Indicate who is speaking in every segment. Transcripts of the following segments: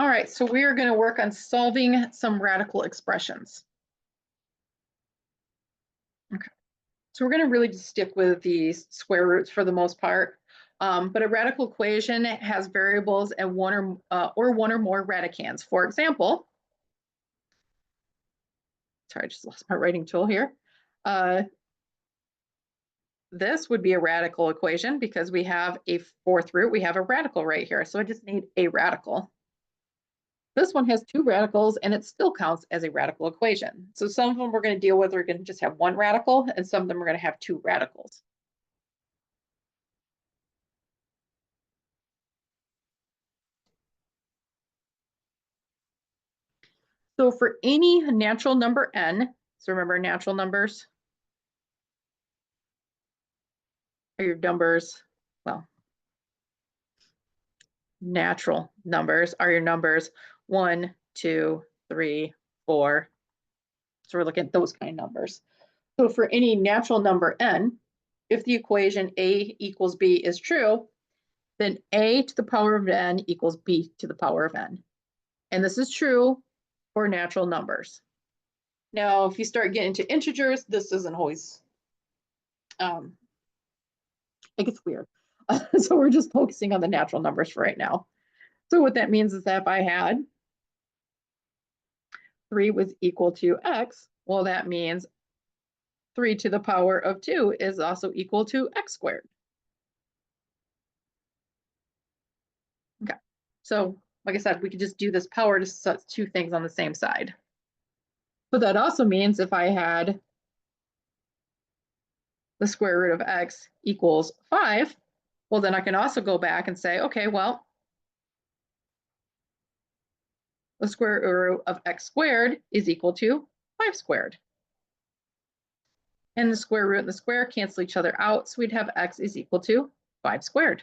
Speaker 1: All right, so we are going to work on solving some radical expressions. Okay, so we're going to really just stick with the square roots for the most part. But a radical equation has variables and one or more radicands. For example, sorry, I just lost my writing tool here. This would be a radical equation because we have a fourth root. We have a radical right here. So I just need a radical. This one has two radicals and it still counts as a radical equation. So some of them we're going to deal with are going to just have one radical and some of them are going to have two radicals. So for any natural number n, so remember natural numbers are your numbers, well, natural numbers are your numbers 1, 2, 3, 4. So we're looking at those kind of numbers. So for any natural number n, if the equation a equals b is true, then a to the power of n equals b to the power of n. And this is true for natural numbers. Now, if you start getting into integers, this isn't always, it gets weird. So we're just focusing on the natural numbers for right now. So what that means is that if I had 3 was equal to x, well, that means 3 to the power of 2 is also equal to x squared. Okay, so like I said, we could just do this power to set two things on the same side. But that also means if I had the square root of x equals 5, well, then I can also go back and say, okay, well, the square root of x squared is equal to 5 squared. And the square root and the square cancel each other out, so we'd have x is equal to 5 squared.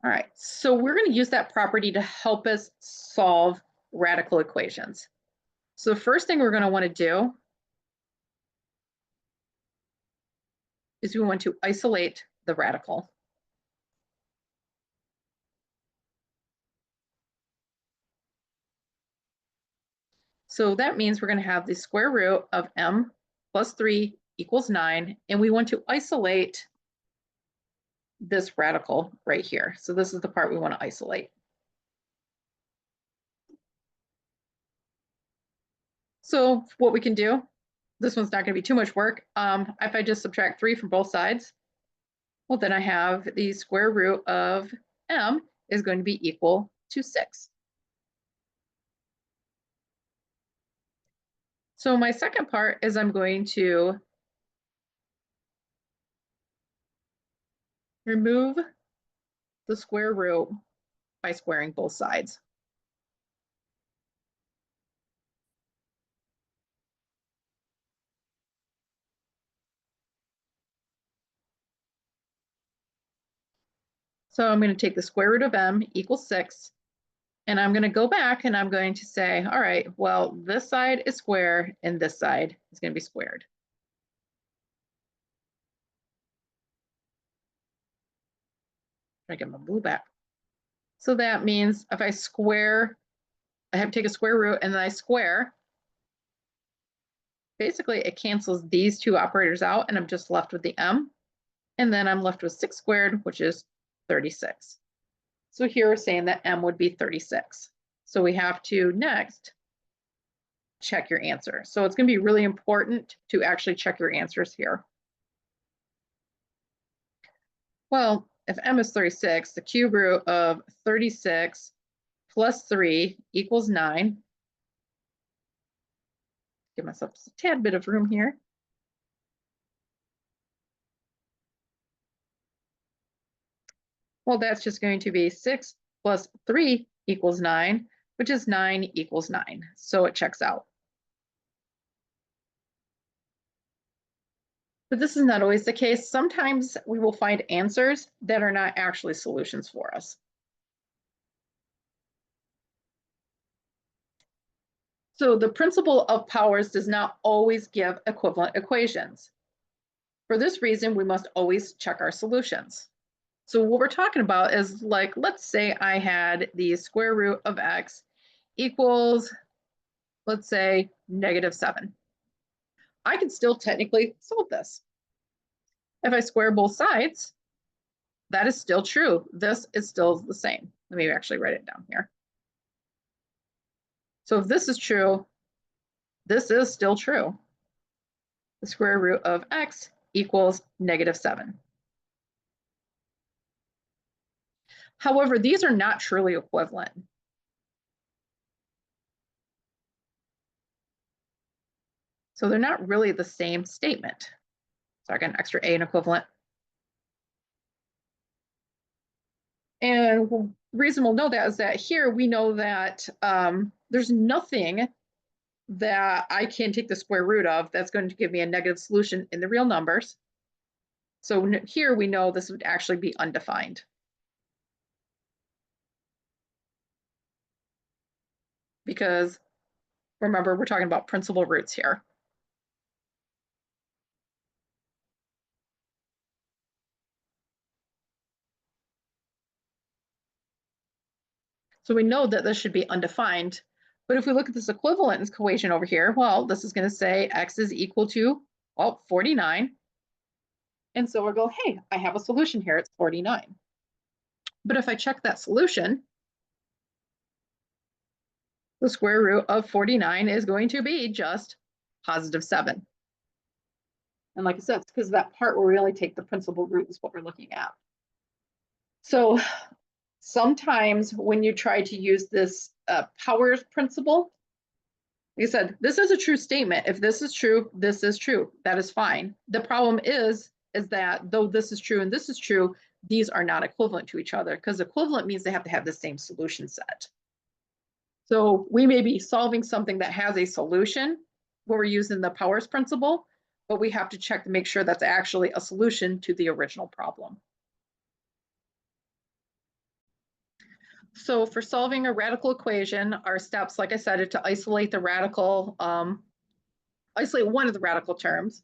Speaker 1: All right, so we're going to use that property to help us solve radical equations. So the first thing we're going to want to do is we want to isolate the radical. So that means we're going to have the square root of m plus 3 equals 9, and we want to isolate this radical right here. So this is the part we want to isolate. So what we can do, this one's not going to be too much work. If I just subtract 3 from both sides, well, then I have the square root of m is going to be equal to 6. So my second part is I'm going to remove the square root by squaring both sides. So I'm going to take the square root of m equals 6, and I'm going to go back and I'm going to say, all right, well, this side is square and this side is going to be squared. I get my blue back. So that means if I square, I have to take a square root and then I square. Basically, it cancels these two operators out and I'm just left with the m. And then I'm left with 6 squared, which is 36. So here we're saying that m would be 36. So we have to next check your answer. So it's going to be really important to actually check your answers here. Well, if m is 36, the cube root of 36 plus 3 equals 9. Give myself a tad bit of room here. Well, that's just going to be 6 plus 3 equals 9, which is 9 equals 9. So it checks out. But this is not always the case. Sometimes we will find answers that are not actually solutions for us. So the principle of powers does not always give equivalent equations. For this reason, we must always check our solutions. So what we're talking about is, like, let's say I had the square root of x equals, let's say, -7. I can still technically solve this. If I square both sides, that is still true. This is still the same. Let me actually write it down here. So if this is true, this is still true. The square root of x equals -7. However, these are not truly equivalent. So they're not really the same statement. So I got an extra A in equivalent. And the reason we'll know that is that here we know that there's nothing that I can take the square root of that's going to give me a negative solution in the real numbers. So here we know this would actually be undefined. Because remember, we're talking about principal roots here. So we know that this should be undefined. But if we look at this equivalence equation over here, well, this is going to say x is equal to, well, 49. And so we'll go, hey, I have a solution here. It's 49. But if I check that solution, the square root of 49 is going to be just +7. And like I said, it's because of that part where we only take the principal root is what we're looking at. So sometimes when you try to use this powers principle, like I said, this is a true statement. If this is true, this is true. That is fine. The problem is that though this is true and this is true, these are not equivalent to each other, because equivalent means they have to have the same solution set. So we may be solving something that has a solution where we're using the powers principle, but we have to check to make sure that's actually a solution to the original problem. So for solving a radical equation, our steps, like I said, are to isolate the radical, isolate one of the radical terms.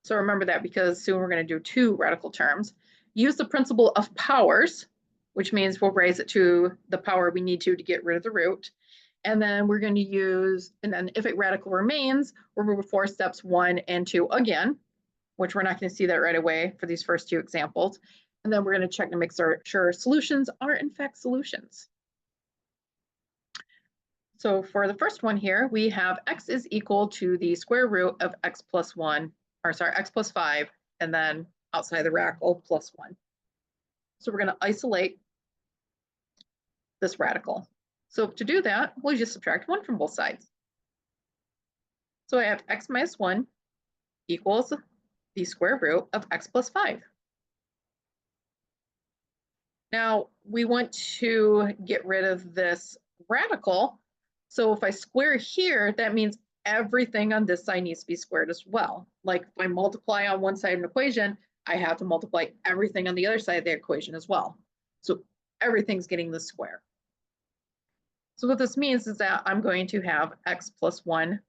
Speaker 1: So remember that, because soon we're going to do two radical terms. Use the principle of powers, which means we'll raise it to the power we need to get rid of the root. And then we're going to use, and then if a radical remains, we'll move for steps 1 and 2 again, which we're not going to see that right away for these first two examples. And then we're going to check to make sure solutions are in fact solutions. So for the first one here, we have x is equal to the square root of x plus 1, or sorry, x plus 5, and then outside the radical plus 1. So we're going to isolate this radical. So to do that, we'll just subtract 1 from both sides. So I have x minus 1 equals the square root of x plus 5. Now we want to get rid of this radical. So if I square here, that means everything on this side needs to be squared as well. Like if I multiply on one side of an equation, I have to multiply everything on the other side of the equation as well. So everything's getting the square. So what this means is that I'm going to have x plus 1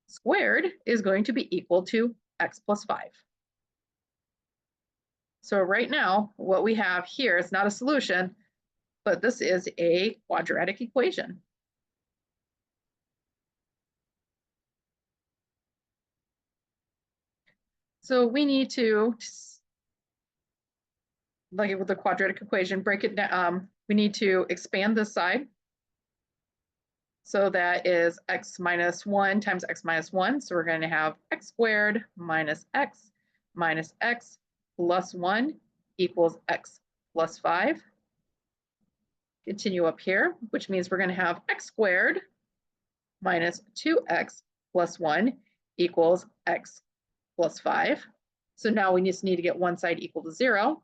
Speaker 1: squared is going to be equal to x plus 5. So right now, what we have here is not a solution, but this is a quadratic equation. So we need to, like with the quadratic equation, break it down. We need to expand this side. So that is x minus 1 times x minus 1. So we're going to have x squared minus x plus 1 equals x plus 5. Continue up here, which means we're going to have x squared minus 2x plus 1 equals x plus 5. So now we just need to get one side equal to 0.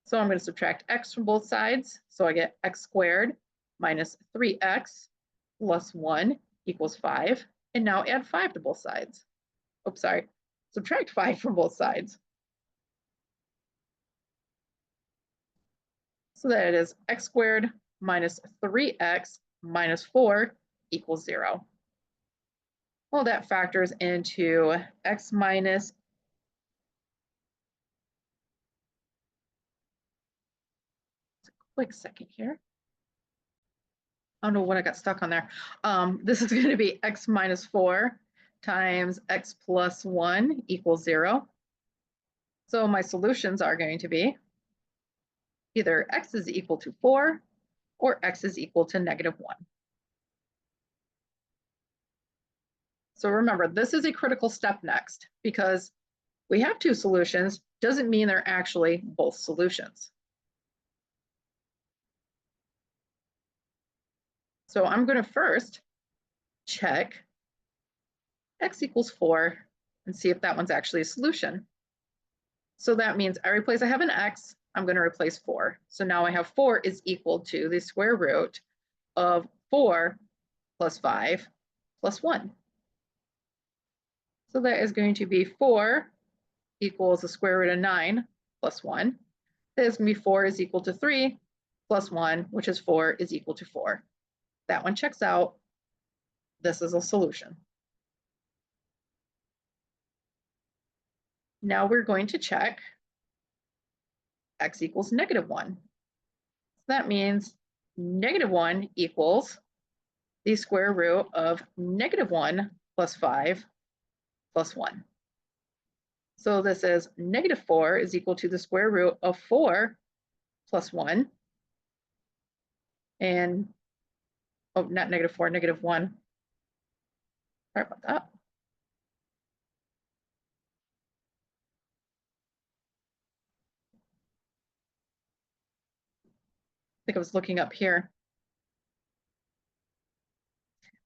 Speaker 1: So I'm going to subtract x from both sides. So I get x squared minus 3x plus 1 equals 5. And now add 5 to both sides. Oops, sorry. Subtract 5 from both sides. So that it is x squared minus 3x minus 4 equals 0. Well, that factors into x minus quick second here. I don't know what I got stuck on there. This is going to be x minus 4 times x plus 1 equals 0. So my solutions are going to be either x is equal to 4 or x is equal to negative 1. So remember, this is a critical step next because we have two solutions, doesn't mean they're actually both solutions. So I'm going to first check x equals 4 and see if that one's actually a solution. So that means every place I have an x, I'm going to replace 4. So now I have 4 is equal to the square root of 4 plus 5 plus 1. So that is going to be 4 equals the square root of 9 plus 1. That is going to be 4 is equal to 3 plus 1, which is 4 is equal to 4. That one checks out. This is a solution. Now we're going to check x equals negative 1. So that means negative 1 equals the square root of negative 1 plus 5 plus 1. So this is negative 4 is equal to the square root of 4 plus 1. And, oh, not negative 4, negative 1. Sorry about that. I think I was looking up here.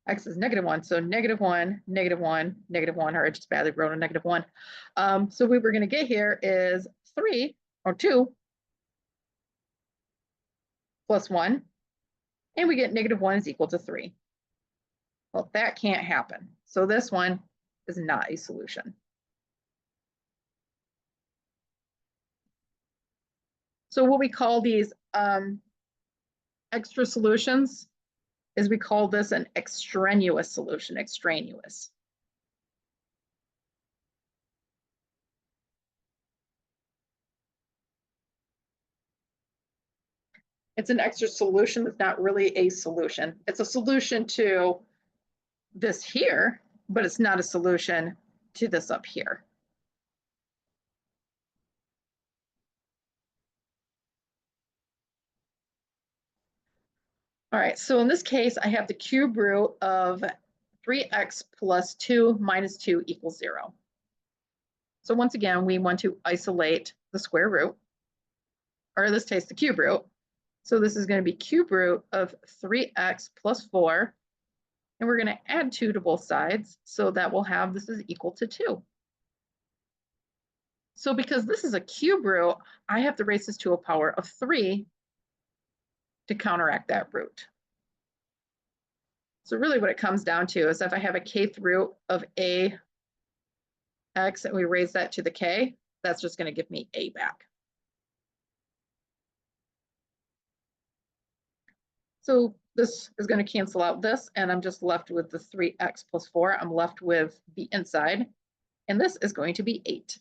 Speaker 1: X is negative 1, so negative 1, negative 1, negative 1, or I just badly wrote a negative 1. So what we're going to get here is 3 or 2 plus 1, and we get negative 1 is equal to 3. Well, that can't happen. So this one is not a solution. So what we call these extra solutions is we call this an extraneous solution, extraneous. It's an extra solution. It's not really a solution. It's a solution to this here, but it's not a solution to this up here. All right, so in this case, I have the cube root of 3x plus 2 minus 2 equals 0. So once again, we want to isolate the square root, or in this case, the cube root. So this is going to be cube root of 3x plus 4, and we're going to add 2 to both sides, so that we'll have this is equal to 2. So because this is a cube root, I have to raise this to a power of 3 to counteract that root. So really what it comes down to is if I have a kth root of a x and we raise that to the k, that's just going to give me a back. So this is going to cancel out this, and I'm just left with the 3x plus 4. I'm left with the inside, and this is going to be 8.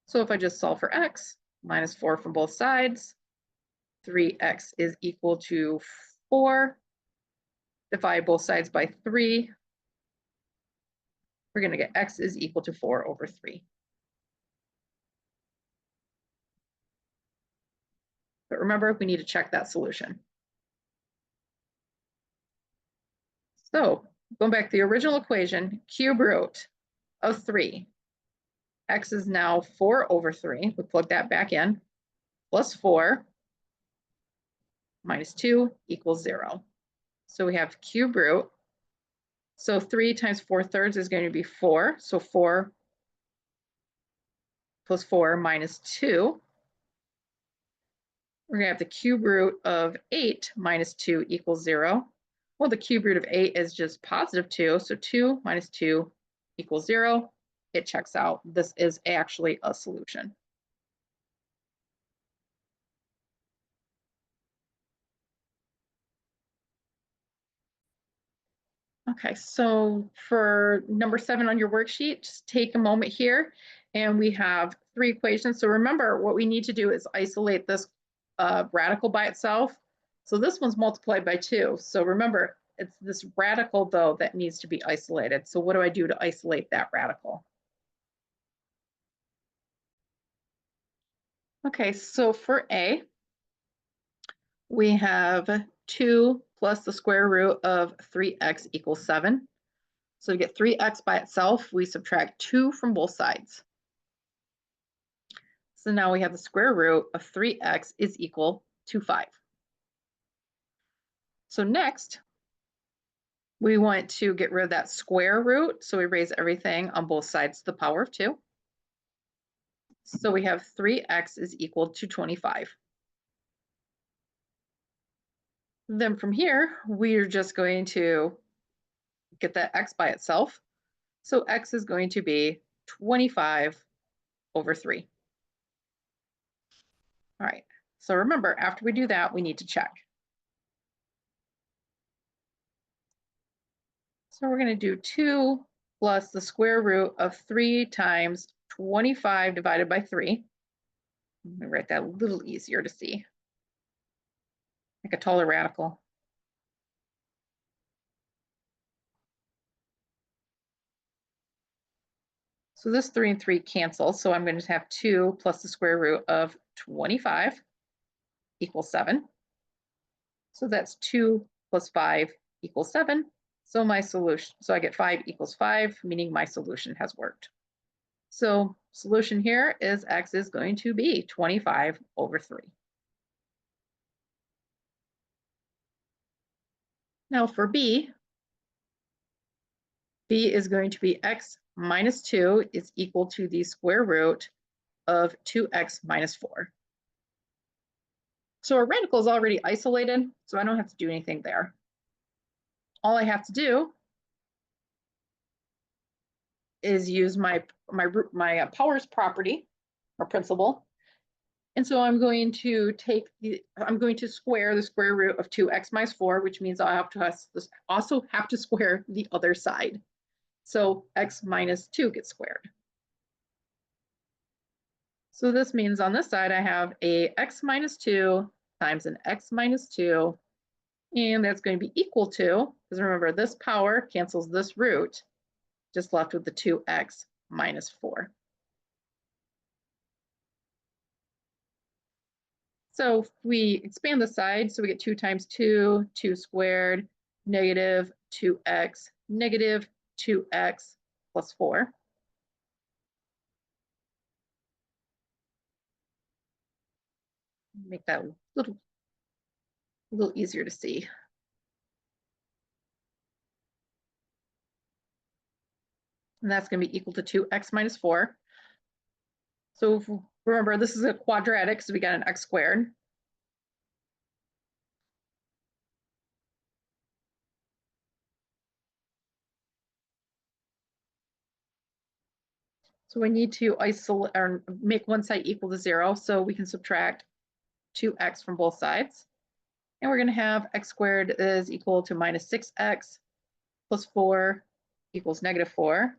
Speaker 1: So if I just solve for x, minus 4 from both sides, 3x is equal to 4. Divide both sides by 3. We're going to get x is equal to 4 over 3. But remember, we need to check that solution. So going back to the original equation, cube root of 3. X is now 4 over 3. We plug that back in. Plus 4 minus 2 equals 0. So we have cube root. So 3 times 4/3 is going to be 4. So 4 plus 4 minus 2. We're going to have the cube root of 8 minus 2 equals 0. Well, the cube root of 8 is just positive 2. So 2 minus 2 equals 0. It checks out. This is actually a solution. Okay, so for number 7 on your worksheet, just take a moment here, and we have 3 equations. So remember, what we need to do is isolate this radical by itself. So this one's multiplied by 2. So remember, it's this radical, though, that needs to be isolated. So what do I do to isolate that radical? Okay, so for A, we have 2 plus the square root of 3x equals 7. So to get 3x by itself, we subtract 2 from both sides. So now we have the square root of 3x is equal to 5. So next, we want to get rid of that square root. So we raise everything on both sides to the power of 2. So we have 3x is equal to 25. Then from here, we're just going to get that x by itself. So x is going to be 25 over 3. All right, so remember, after we do that, we need to check. So we're going to do 2 plus the square root of 3 times 25 divided by 3. Let me write that a little easier to see. Like a taller radical. So this 3 and 3 cancel. So I'm going to have 2 plus the square root of 25 equals 7. So that's 2 plus 5 equals 7. So my solution, so I get 5 equals 5, meaning my solution has worked. So solution here is x is going to be 25 over 3. Now for B, B is going to be x minus 2 is equal to the square root of 2x minus 4. So our radical is already isolated, so I don't have to do anything there. All I have to do is use my powers property or principle. And so I'm going to square the square root of 2x minus 4, which means I also have to square the other side. So x minus 2 gets squared. So this means on this side I have a x minus 2 times an x minus 2, and that's going to be equal to, because remember this power cancels this root, just left with the 2x minus 4. So if we expand the side, so we get 2 times 2, 2 squared, negative 2x, negative 2x plus 4. Make that a little easier to see. And that's going to be equal to 2x minus 4. So remember, this is a quadratic, so we got an x squared. So we need to isolate or make one side equal to 0, so we can subtract 2x from both sides. And we're going to have x squared is equal to minus 6x plus 4 equals negative 4.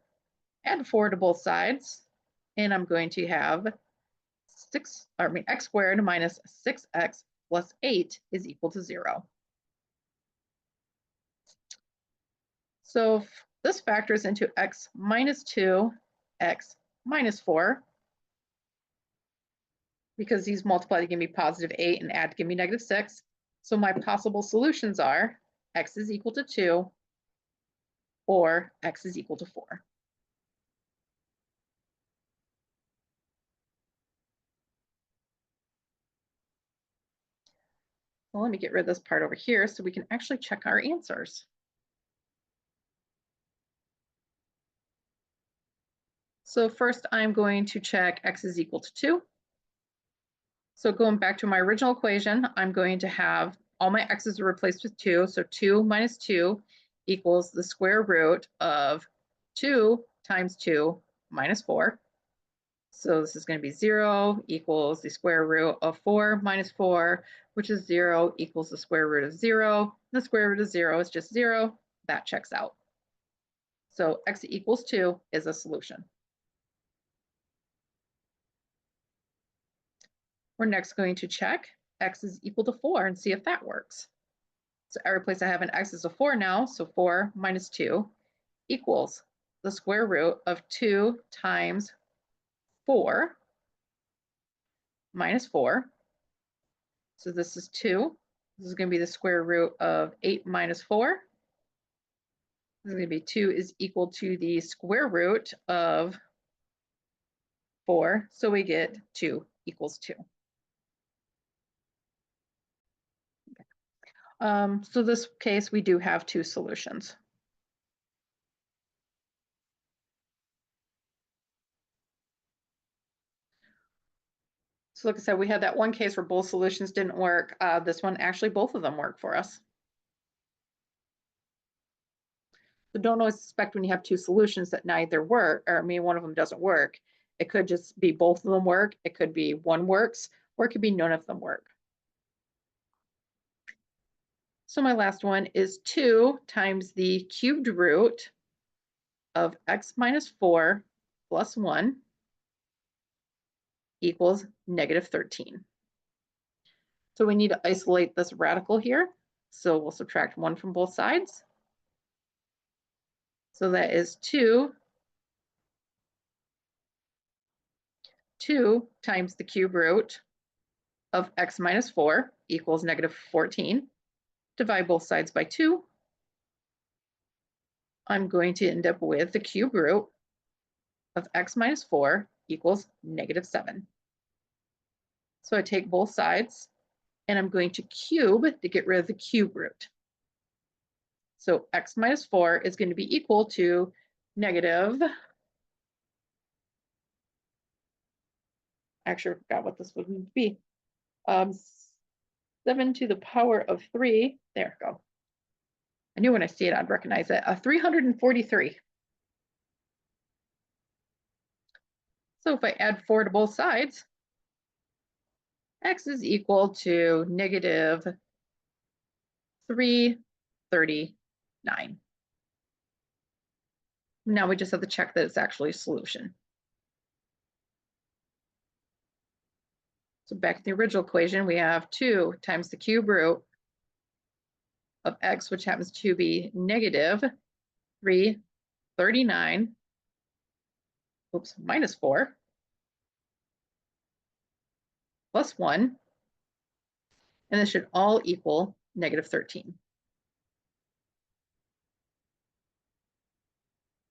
Speaker 1: Add 4 to both sides, and I'm going to have x squared minus 6x plus 8 is equal to 0. So this factors into x minus 2, x minus 4, because these multiply to give me positive 8 and add to give me negative 6. So my possible solutions are x is equal to 2 or x is equal to 4. Well, let me get rid of this part over here so we can actually check our answers. So first I'm going to check x is equal to 2. So going back to my original equation, I'm going to have all my x's are replaced with 2. So 2 minus 2 equals the square root of 2 times 2 minus 4. So this is going to be 0 equals the square root of 4 minus 4, which is 0 equals the square root of 0. The square root of 0 is just 0. that checks out. So x equals 2 is a solution. We're next going to check x is equal to 4 and see if that works. So every place I have an x is a 4 now, so 4 minus 2 equals the square root of 2 times 4 minus 4. So this is 2. This is going to be the square root of 8 minus 4. This is going to be 2 is equal to the square root of 4. So we get 2 equals 2. So this case, we do have two solutions. So like I said, we had that one case where both solutions didn't work. This one, actually, both of them work for us. So don't always suspect when you have two solutions that neither work, or one of them doesn't work. It could just be both of them work. It could be one works, or it could be none of them work. So my last one is 2 times the cubed root of x minus 4 plus 1 equals negative 13. So we need to isolate this radical here. So we'll subtract 1 from both sides. So that is 2 times the cube root of x minus 4 equals negative 14. Divide both sides by 2. I'm going to end up with the cube root of x minus 4 equals negative 7. So I take both sides and I'm going to cube to get rid of the cube root. So x minus 4 is going to be equal to negative, actually I forgot what this would be, 7 to the power of 3, there we go. I knew when I see it, I'd recognize it, 343. So if I add 4 to both sides, x is equal to negative 339. Now we just have to check that it's actually a solution. So back to the original equation, we have 2 times the cube root of x, which happens to be negative 339, minus 4, plus 1, and this should all equal negative 13.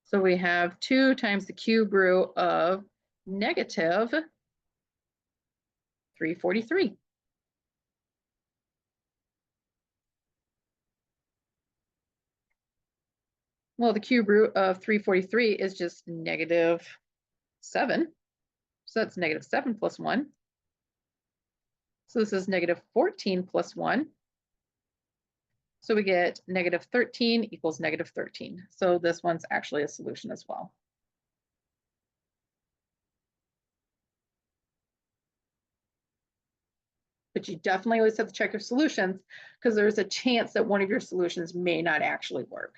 Speaker 1: So we have 2 times the cube root of negative 343. Well, the cube root of 343 is just negative 7. So that's negative 7 plus 1. So this is negative 14 plus 1. So we get negative 13 equals negative 13. So this one's actually a solution as well. But you definitely always have to check your solutions because there's a chance that one of your solutions may not actually work.